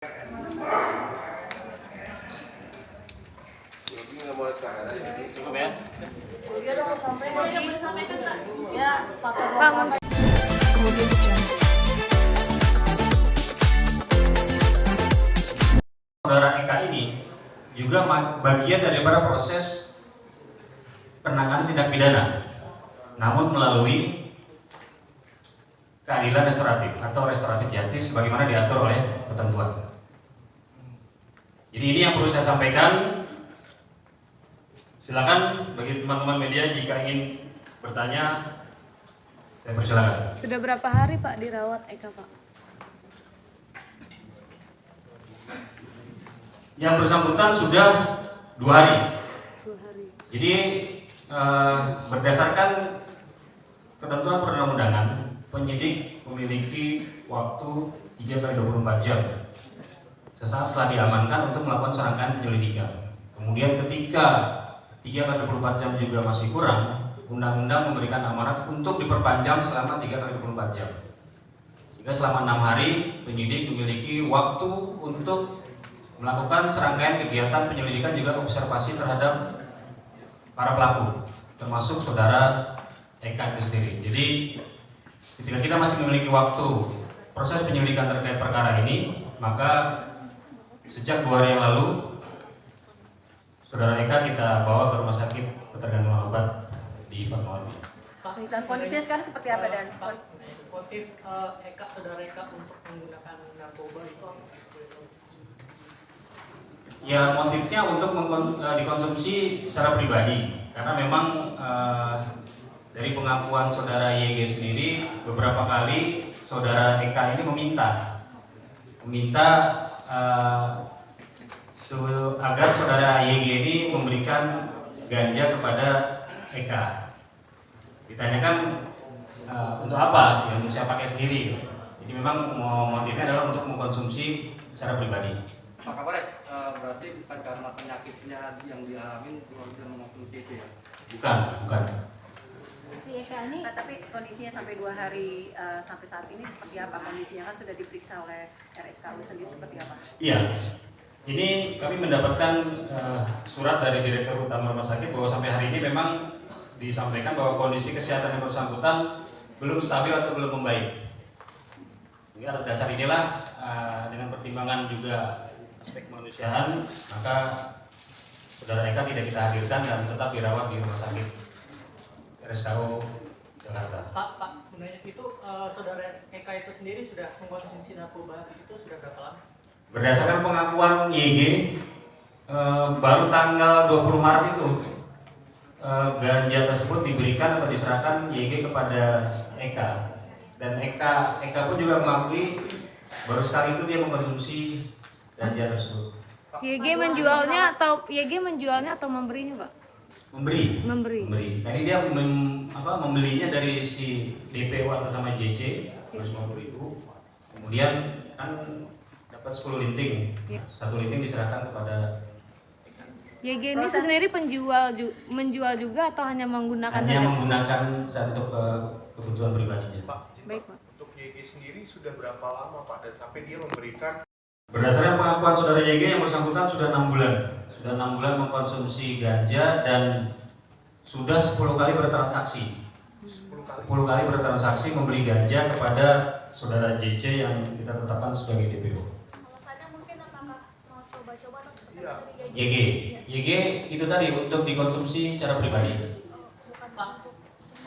Cukup ya? Ya udah mau sampaikan. Ya boleh sampaikan Kak. Ya sepatu Saudara Eka ini juga bagian daripada proses penanganan tindak pidana, namun melalui keadilan restoratif atau restoratif justice sebagaimana diatur oleh ketentuan. Jadi ini yang perlu saya sampaikan. Silakan bagi teman-teman media jika ingin bertanya, saya persilakan. Sudah berapa hari Pak dirawat Eka Pak? Yang bersangkutan sudah 2 hari. 2 hari. Jadi berdasarkan ketentuan perundang-undangan, penyidik memiliki waktu 3x24 jam sesaat setelah diamankan untuk melakukan serangkaian penyelidikan. Kemudian ketika 3x24 jam juga masih kurang, undang-undang memberikan amanat untuk diperpanjang selama 3x24 jam. Sehingga selama 6 hari penyidik memiliki waktu untuk melakukan serangkaian kegiatan penyelidikan juga observasi terhadap para pelaku, termasuk saudara Eka itu sendiri. Jadi ketika kita masih memiliki waktu proses penyelidikan terkait perkara ini, maka sejak 2 hari yang lalu saudara Eka kita bawa ke rumah sakit ketergantungan obat di Fatmawati. Dan kondisinya sekarang seperti apa dan motif saudara Eka untuk menggunakan narkoba itu apa? Ya, motifnya untuk dikonsumsi secara pribadi, karena memang dari pengakuan saudara YG sendiri beberapa kali saudara Eka ini meminta agar saudara YG ini memberikan ganja kepada Eka. Ditanyakan untuk apa? Yang saya pakai sendiri. Jadi memang motifnya adalah untuk mengkonsumsi secara pribadi. Pak Kapolres, berarti bukan karena penyakitnya yang dialami keluarga mengkonsumsi itu ya? Bukan. si Eka ini? Tapi kondisinya sampai 2 hari sampai saat ini seperti apa kondisinya, kan sudah diperiksa oleh RSKU sendiri seperti apa? Iya, ini kami mendapatkan surat dari Direktur Utama Rumah Sakit bahwa sampai hari ini memang disampaikan bahwa kondisi kesehatan yang bersangkutan belum stabil atau belum membaik. Jadi atas dasar inilah dengan pertimbangan juga aspek kemanusiaan, maka saudara Eka tidak kita hadirkan dan tetap dirawat di Rumah Sakit RSKU Jakarta. Pak, menanya itu saudara Eka itu sendiri sudah mengkonsumsi narkoba itu sudah berapa lama? Berdasarkan pengakuan YG, baru tanggal 20 Maret itu ganja tersebut diberikan atau diserahkan YG kepada Eka, dan Eka pun juga mengakui baru sekali itu dia mengkonsumsi ganja tersebut. YG menjualnya atau memberinya Pak? Memberi. Tadi dia membelinya dari si DPO atas nama JC 150.000, kemudian kan dapat 10 linting, satu linting diserahkan kepada YG ini sendiri menjual juga atau hanya menggunakan? Hanya menggunakan untuk kebutuhan pribadinya. Pak, Baik, Pak. untuk YG sendiri sudah berapa lama Pak dan sampai dia memberikan? Berdasarkan pengakuan saudara YG yang bersangkutan sudah 6 bulan. Sudah 6 bulan mengkonsumsi ganja dan sudah 10 kali bertransaksi. 10 kali bertransaksi membeli ganja kepada saudara JC yang kita tetapkan sebagai DPO. Alasannya mungkin apakah mau coba-coba atau seperti Iya. dari YG itu tadi untuk dikonsumsi secara pribadi. bukan untuk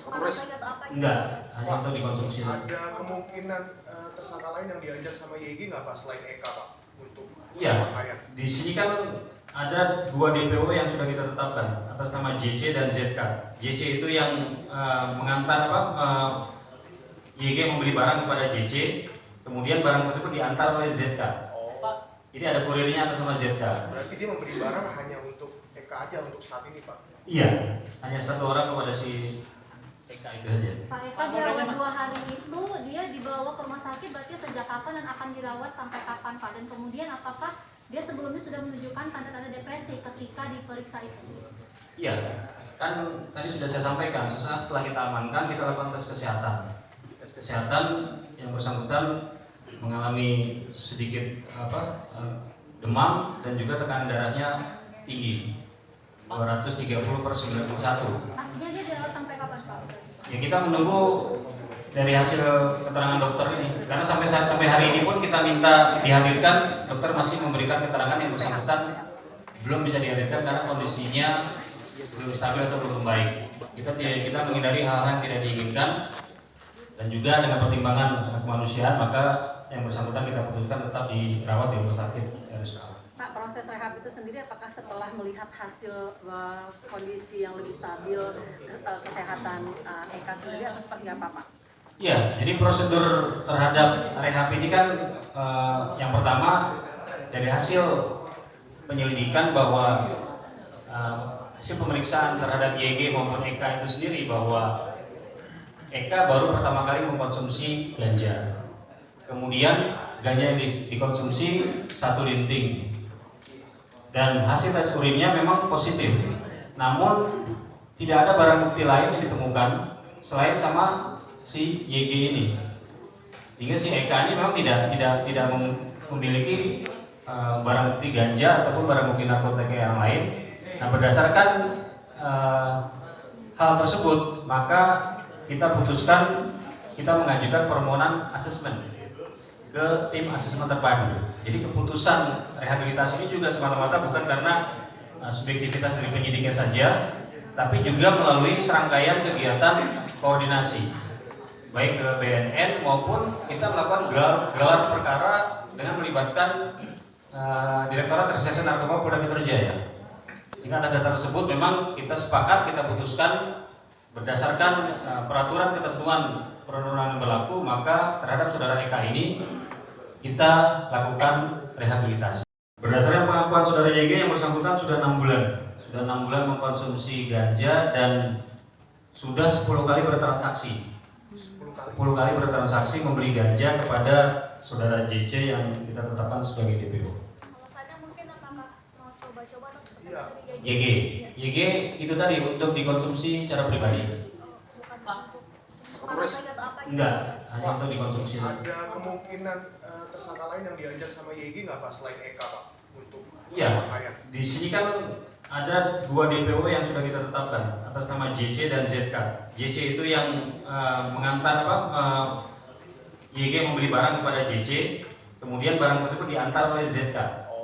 Kapolres. paranoid atau apa gitu? Enggak, hanya untuk dikonsumsi. Ada kemungkinan tersangka lain yang diajak sama YG nggak Pak selain Eka Pak untuk Iya. pakaian? Di sini kan ada 2 DPO yang sudah kita tetapkan atas nama JC dan ZK. JC itu yang mengantar YG membeli barang kepada JC, kemudian barang tersebut diantar oleh ZK. Pak, Jadi ada kurirnya atas nama ZK. Berarti dia memberi barang hanya untuk Eka aja untuk saat ini Pak? Iya, hanya 1 orang kepada si Eka itu saja. Pak Eka dirawat 2 hari itu dia dibawa ke rumah sakit, berarti sejak kapan dan akan dirawat sampai kapan Pak? Dan kemudian apakah dia sebelumnya sudah menunjukkan tanda-tanda depresi ketika diperiksa itu? Iya, kan tadi sudah saya sampaikan, sesaat setelah kita amankan kita lakukan tes kesehatan. Tes kesehatan yang bersangkutan mengalami sedikit demam dan juga tekanan darahnya tinggi 230/91. Artinya dia dirawat sampai kapan Pak? Ya kita menunggu dari hasil keterangan dokter ini karena sampai hari ini pun kita minta dihadirkan, dokter masih memberikan keterangan yang bersangkutan belum bisa dihadirkan karena kondisinya belum stabil atau belum baik. Kita menghindari hal-hal yang tidak diinginkan dan juga dengan pertimbangan kemanusiaan maka yang bersangkutan kita putuskan tetap dirawat di rumah sakit RSKA. Pak, proses rehab itu sendiri apakah setelah melihat hasil kondisi yang lebih stabil kesehatan Eka sendiri atau seperti apa Pak? Ya, jadi prosedur terhadap rehab ini kan yang pertama dari hasil penyelidikan bahwa hasil pemeriksaan terhadap YG maupun Eka itu sendiri bahwa Eka baru pertama kali mengkonsumsi ganja. Kemudian ganja yang dikonsumsi 1 linting. Dan hasil tes urinnya memang positif. Namun tidak ada barang bukti lain yang ditemukan selain sama si YG ini. Sehingga si Eka ini memang tidak memiliki barang bukti ganja ataupun barang bukti narkotika yang lain. Nah, berdasarkan hal tersebut, maka kita putuskan kita mengajukan permohonan asesmen ke tim asesmen terpadu. Jadi keputusan rehabilitasi ini juga semata-mata bukan karena subjektivitas dari penyidiknya saja, tapi juga melalui serangkaian kegiatan koordinasi, baik ke BNN maupun kita melakukan gelar perkara dengan melibatkan Direktorat Reserse Narkoba Polda Metro Jaya. Sehingga atas data tersebut memang kita sepakat, kita putuskan berdasarkan peraturan ketentuan perundang-undangan yang berlaku, maka terhadap saudara Eka ini kita lakukan rehabilitasi. Berdasarkan pengakuan saudara YG yang bersangkutan sudah 6 bulan mengkonsumsi ganja dan sudah 10 kali bertransaksi. 10 kali bertransaksi membeli ganja kepada saudara JC yang kita tetapkan sebagai DPO. Alasannya mungkin apakah mau coba-coba atau seperti Iya. YG itu tadi untuk dikonsumsi secara pribadi. bukan untuk orang lain atau apa gitu? Enggak, hanya untuk dikonsumsi. Ada kemungkinan tersangka lain yang diajak sama YG nggak Pak selain Eka Pak untuk Iya. pemakaian? Di sini kan ada 2 DPO yang sudah kita tetapkan atas nama JC dan ZK. JC itu yang mengantar YG membeli barang kepada JC, kemudian barang tersebut diantar oleh ZK.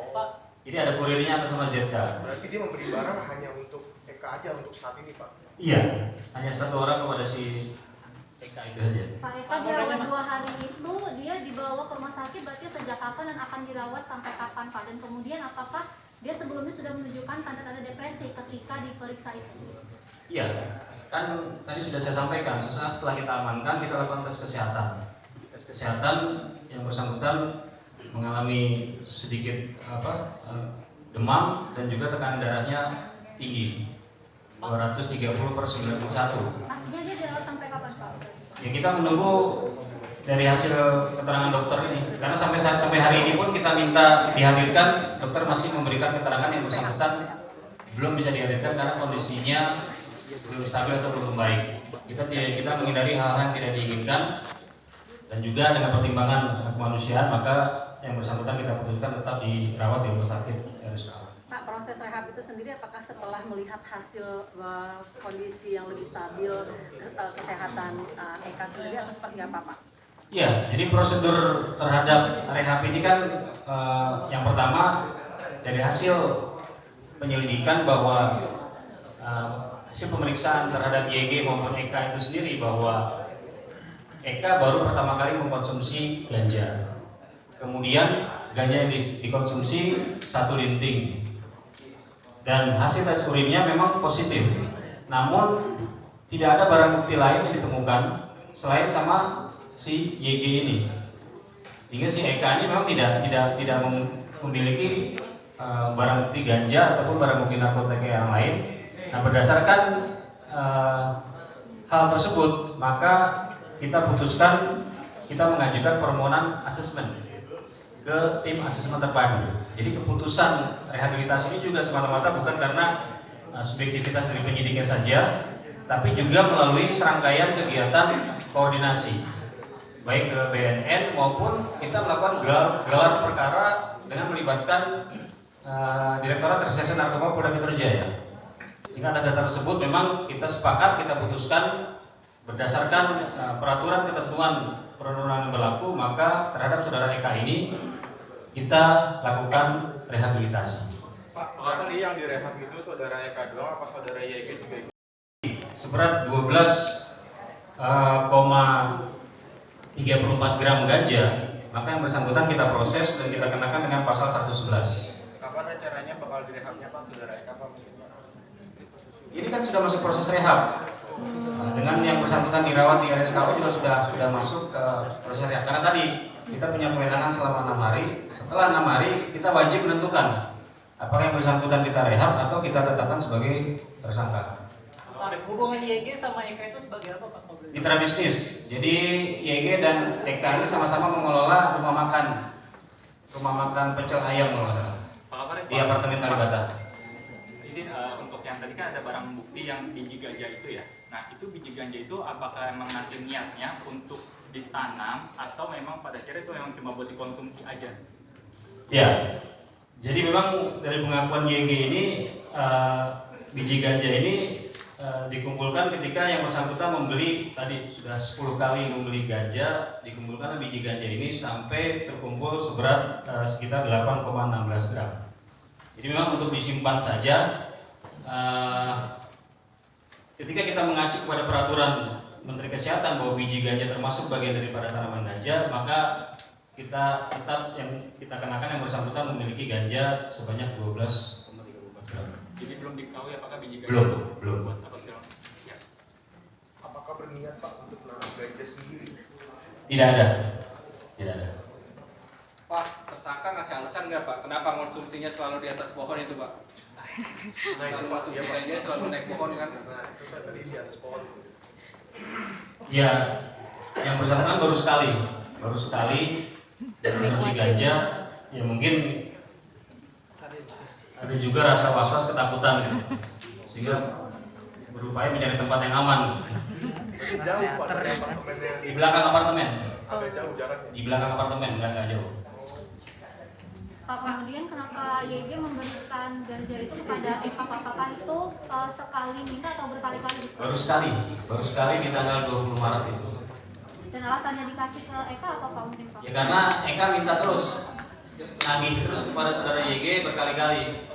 Pak, Jadi ada kurirnya atas nama ZK. Berarti dia memberi barang hanya untuk Eka aja untuk saat ini Pak? Iya, hanya 1 orang kepada si Eka itu saja. Pak Eka dirawat 2 hari itu dia dibawa ke rumah sakit berarti sejak kapan dan akan dirawat sampai kapan Pak? Dan kemudian apakah dia sebelumnya sudah menunjukkan tanda-tanda depresi ketika diperiksa itu? Iya, kan tadi sudah saya sampaikan, sesaat setelah kita amankan kita lakukan tes kesehatan. Tes kesehatan yang bersangkutan mengalami sedikit demam dan juga tekanan darahnya tinggi 230/91. Artinya dia dirawat sampai kapan Pak? Ya kita menunggu dari hasil keterangan dokter ini karena sampai hari ini pun kita minta dihadirkan, dokter masih memberikan keterangan yang bersangkutan belum bisa dihadirkan karena kondisinya belum stabil atau belum baik. Kita menghindari hal-hal yang tidak diinginkan dan juga dengan pertimbangan kemanusiaan maka yang bersangkutan kita putuskan tetap dirawat di rumah sakit RSKA. Pak, proses rehab itu sendiri apakah setelah melihat hasil kondisi yang lebih stabil kesehatan Eka sendiri atau seperti apa Pak? Ya, jadi prosedur terhadap rehab ini kan yang pertama dari hasil penyelidikan bahwa hasil pemeriksaan terhadap YG maupun Eka itu sendiri bahwa Eka baru pertama kali mengkonsumsi ganja. Kemudian ganja yang dikonsumsi 1 linting. Dan hasil tes urinnya memang positif. Namun tidak ada barang bukti lain yang ditemukan selain sama si YG ini. Sehingga si Eka ini memang tidak memiliki barang bukti ganja ataupun barang bukti narkotika yang lain. Nah, berdasarkan hal tersebut, maka kita putuskan kita mengajukan permohonan asesmen ke tim asesmen terpadu. Jadi keputusan rehabilitasi ini juga semata-mata bukan karena subjektivitas dari penyidiknya saja, tapi juga melalui serangkaian kegiatan koordinasi, baik ke BNN maupun kita melakukan gelar perkara dengan melibatkan Direktorat Reserse Narkoba Polda Metro Jaya. Sehingga atas data tersebut memang kita sepakat, kita putuskan berdasarkan peraturan ketentuan perundang-undangan yang berlaku, maka terhadap saudara Eka ini kita lakukan rehabilitasi. Pak, berarti yang direhab itu saudara Eka doang apa saudara YG juga ikut? Seberat 12,34 gram ganja, maka yang bersangkutan kita proses dan kita kenakan dengan pasal 111. Kapan rencananya bakal direhabnya Pak saudara Eka Pak? Ini kan sudah masuk proses rehab. Dengan yang bersangkutan dirawat di RSKU sudah masuk ke proses rehab. Karena tadi kita punya kewenangan selama 6 hari. Setelah 6 hari kita wajib menentukan apakah yang bersangkutan kita rehab atau kita tetapkan sebagai tersangka. Hubungan YG sama Eka itu sebagai apa Pak? Mitra bisnis. Jadi YG dan Eka ini sama-sama mengelola rumah makan pecel ayam kalau nggak salah, di apartemen Kalibata. Izin untuk yang tadi kan ada barang bukti yang biji ganja itu ya. Nah itu biji ganja itu apakah emang nanti niatnya untuk ditanam atau memang pada akhirnya itu memang cuma buat dikonsumsi aja? Ya, jadi memang dari pengakuan YG ini biji ganja ini dikumpulkan ketika yang bersangkutan membeli, tadi sudah 10 kali membeli ganja, dikumpulkan biji ganja ini sampai terkumpul seberat sekitar 8,16 gram. Jadi memang untuk disimpan saja. Ketika kita mengacu kepada peraturan Menteri Kesehatan bahwa biji ganja termasuk bagian daripada tanaman ganja, maka kita tetap yang kita kenakan yang bersangkutan memiliki ganja sebanyak 12,34 gram. Jadi belum diketahui apakah biji ganja Belum. buat apa segala macam. Ya. Apakah berniat Pak untuk menanam ganja sendiri? Tidak ada. Pak, tersangka ngasih alasan nggak Pak? Kenapa konsumsinya selalu di atas pohon itu Pak? Nah itu Pak, Konsumsi ganja selalu naik pohon kan? Nah itu kan tadi di atas pohon. Ya, yang bersangkutan baru sekali konsumsi ganja. Ya mungkin ada juga rasa was-was, ketakutan, sehingga berupaya mencari tempat yang aman. Berarti jauh Pak dari apartemennya. Di belakang apartemen, Agak jauh jaraknya. di belakang apartemen, nggak jauh. Pak, kemudian kenapa YG memberikan ganja itu kepada Eka? Apakah itu sekali minta atau berkali-kali? Baru sekali di tanggal 20 Maret itu. Dan alasannya dikasih ke Eka apa Pak mungkin Pak? Ya karena Eka minta terus, nagih terus kepada saudara YG berkali-kali.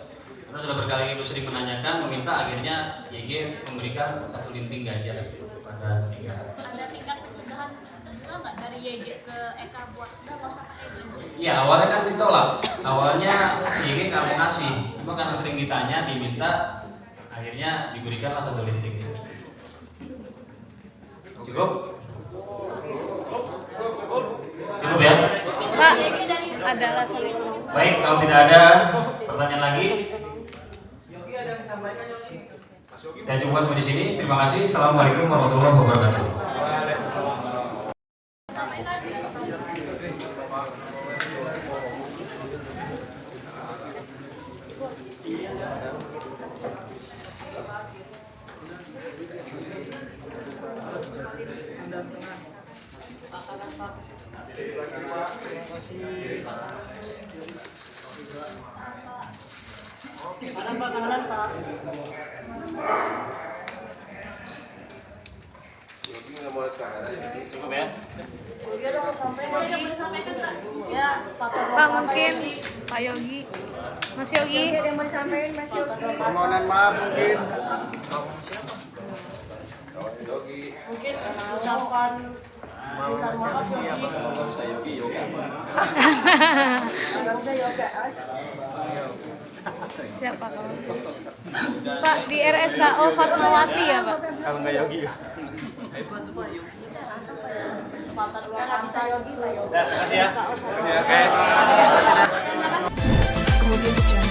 Karena sudah berkali-kali sering menanyakan, meminta, akhirnya YG memberikan 1 linting ganja kepada Eka. Ada tingkat pencegahan juga nggak dari YG ke Eka buat udah nggak usah pakai gizi? Iya, awalnya kan ditolak. Awalnya YG nggak mau ngasih, cuma karena sering ditanya, diminta, akhirnya diberikanlah 1 linting. Cukup? Cukup ya? Pak, YG dari Adalah Baik, kalau tidak ada pertanyaan lagi, saya cukup sampai di sini. Terima kasih. Assalamualaikum warahmatullahi wabarakatuh. Kanan Pak. Cukup ya? Iya dong sampai yang boleh sampaikan Pak. Ya, Pak mungkin Pak Yogi, Mas Yogi. yang mau disampaikan Mas Yogi. Permohonan maaf mungkin. Mungkin ucapan minta maaf Yogi. Nggak bisa yoga. Nggak bisa yoga. Siapa kamu? Pak di RSKO Fatmawati ya Pak? Kalau nggak Yogi. Nggak bisa yogi Pak yoga. Terima kasih ya. Oke. Kemudian